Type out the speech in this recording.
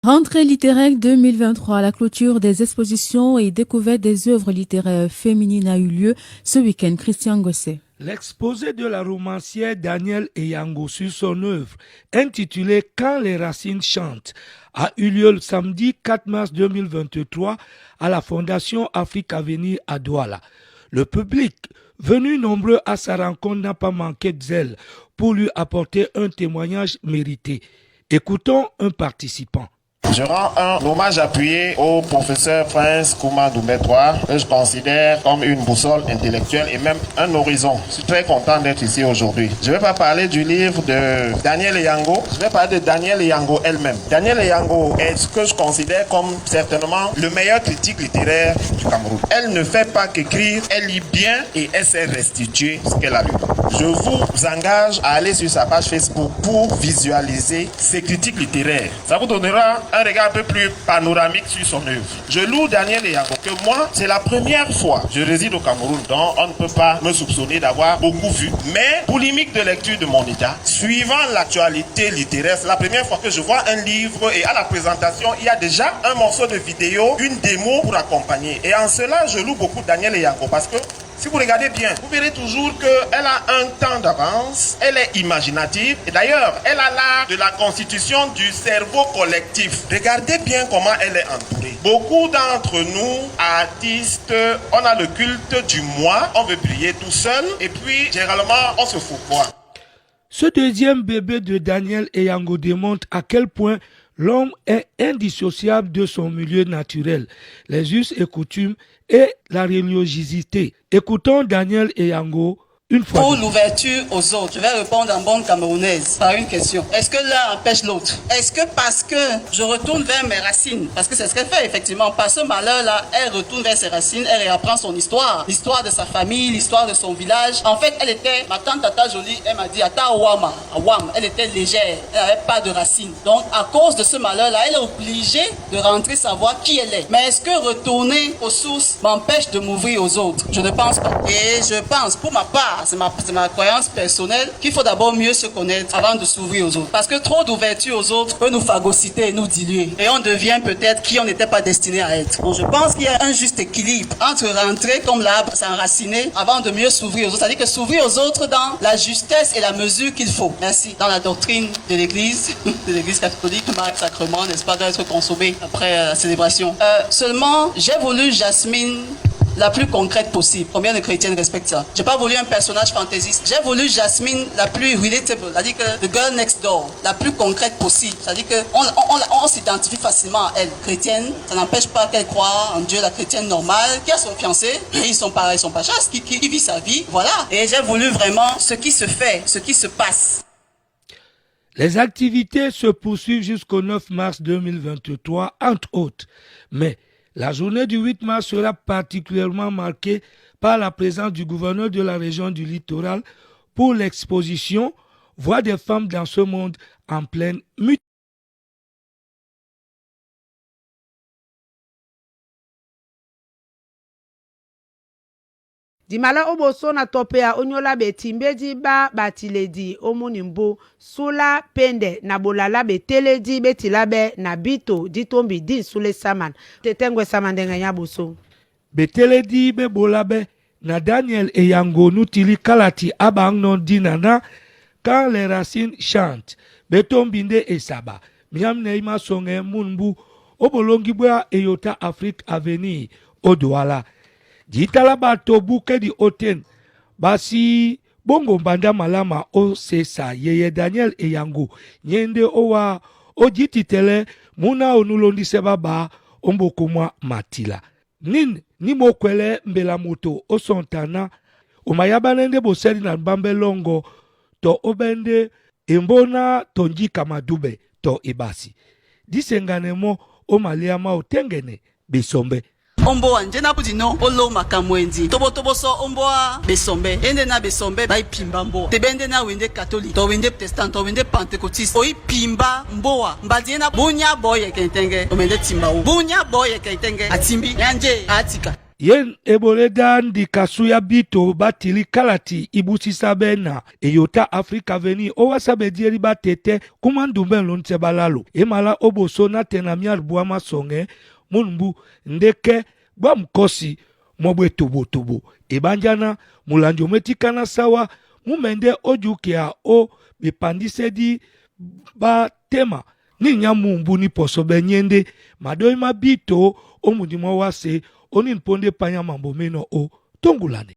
Rentrée littéraire 2023, la clôture des expositions et découverte des œuvres littéraires féminines a eu lieu ce week-end. Christian Gosset. L'exposé de la romancière Danielle Eyango sur son œuvre, intitulée Quand les racines chantent, a eu lieu le samedi 4 mars 2023 à la Fondation Afrique Avenir à Douala. Le public, venu nombreux à sa rencontre, n'a pas manqué de zèle pour lui apporter un témoignage mérité. Écoutons un participant. Je rends un hommage appuyé au professeur Prince Kouma Doumbé-Troy, que je considère comme une boussole intellectuelle et même un horizon. Je suis très content d'être ici aujourd'hui. Je ne vais pas parler du livre de Danielle Eyango, je vais parler de Danielle Eyango elle-même. Danielle Eyango est ce que je considère comme certainement le meilleur critique littéraire du Cameroun. Elle ne fait pas qu'écrire, elle lit bien et elle sait restituer ce qu'elle a lu. Je vous engage à aller sur sa page Facebook pour visualiser ses critiques littéraires. Ça vous donnera un regard un peu plus panoramique sur son œuvre. Je loue Danielle Eyango que moi, c'est la première fois que je réside au Cameroun, donc on ne peut pas me soupçonner d'avoir beaucoup vu. Mais pour limite de lecture de mon état, suivant l'actualité littéraire, c'est la première fois que je vois un livre et à la présentation, il y a déjà un morceau de vidéo, une démo pour accompagner. Et en cela, je loue beaucoup Danielle Eyango parce que si vous regardez bien, vous verrez toujours qu'elle a un temps d'avance, elle est imaginative et d'ailleurs, elle a l'art de la constitution du cerveau collectif. Regardez bien comment elle est entourée. Beaucoup d'entre nous, artistes, on a le culte du moi, on veut briller tout seul et puis généralement, on se fout quoi. Ce deuxième bébé de Danielle Eyango démontre à quel point l'homme est indissociable de son milieu naturel, les us et coutumes et la religiosité. Écoutons Danielle Eyango une fois. Pour l'ouverture aux autres, je vais répondre en bonne camerounaise par une question. Est-ce que l'un empêche l'autre? Est-ce que parce que je retourne vers mes racines, parce que c'est ce qu'elle fait effectivement, par ce malheur-là, elle retourne vers ses racines, elle réapprend son histoire, l'histoire de sa famille, l'histoire de son village. En fait, elle était, ma tante Tata Jolie, elle m'a dit, Ata Awama, Awam, elle était légère, elle n'avait pas de racines. Donc, à cause de ce malheur-là, elle est obligée de rentrer savoir qui elle est. Mais est-ce que retourner aux sources m'empêche de m'ouvrir aux autres? Je ne pense pas. Et je pense, pour ma part, c'est ma croyance personnelle, qu'il faut d'abord mieux se connaître avant de s'ouvrir aux autres. Parce que trop d'ouverture aux autres peut nous phagocyter et nous diluer. Et on devient peut-être qui on n'était pas destiné à être. Donc je pense qu'il y a un juste équilibre entre rentrer comme l'arbre, s'enraciner, avant de mieux s'ouvrir aux autres. C'est-à-dire que s'ouvrir aux autres dans la justesse et la mesure qu'il faut. Merci. Dans la doctrine de l'Église, catholique, le sacrement, n'est-ce pas, doit être consommé après la célébration. Seulement, j'ai voulu Jasmine la plus concrète possible. Combien de chrétiennes respectent ça? J'ai pas voulu un personnage fantaisiste. J'ai voulu Jasmine la plus relatable, c'est-à-dire que the girl next door, la plus concrète possible. C'est-à-dire que on s'identifie facilement à elle. Chrétienne, ça n'empêche pas qu'elle croit en Dieu, la chrétienne normale, qui a son fiancé, et ils sont pareils, ils sont pas chasses, qui vit sa vie, voilà. Et j'ai voulu vraiment ce qui se fait, ce qui se passe. Les activités se poursuivent jusqu'au 9 mars 2023, entre autres. Mais la journée du 8 mars sera particulièrement marquée par la présence du gouverneur de la région du littoral pour l'exposition « Voix des femmes dans ce monde en pleine mutation ». Dimala oboso na topea onyola betimbedi ba batiledi omunimbo sula pende na bolala beteledi betilabe na bito ditombi din sule saman tetengwe samandenga nyaboso beteledi be bolabe na Danielle Eyango nutili kalati abangnon dinana quand les racines chantent betombinde esaba miam neima songe munbu obolongibwa eyota Afrique Avenir Odouala. Jitala bato buke di oten basi bongo mbanda malama o sesa yeye Danielle Eyango nyende owa o jititele muna onulondi sebaba ombokumwa matila nin ni mokwele mbela moto o sontana umayabanende boseri na mbambe longo to obende embona tonji kamadube to ibasi disenganemo o maliama otengene bisombe Ombo njena budino olo makamwendi tobo so ombo besombe ende na besombe bai pimba mbo tebende na wende catholique to wende protestant to wende pentecôtiste oi pimba mboa mbadie na bunya boye kentenge to wende timba bunya boye kentenge atimbi yanje atika yen ebole dandi kasuya bito batili kalati ibusisa bena eyota Afrika veni owasabe dieri batete kumandumbe lonte balalo emala oboso na tenamiar buama songe munbu ndeke bwa mkosi mobwe tobo ebanjana mulanjo metikana sawa mumende ojukia o bipandise di ba tema ni nyamumbu ni poso benyende madoi mabito omudimo wase oni nponde panya mambo meno o tongulane.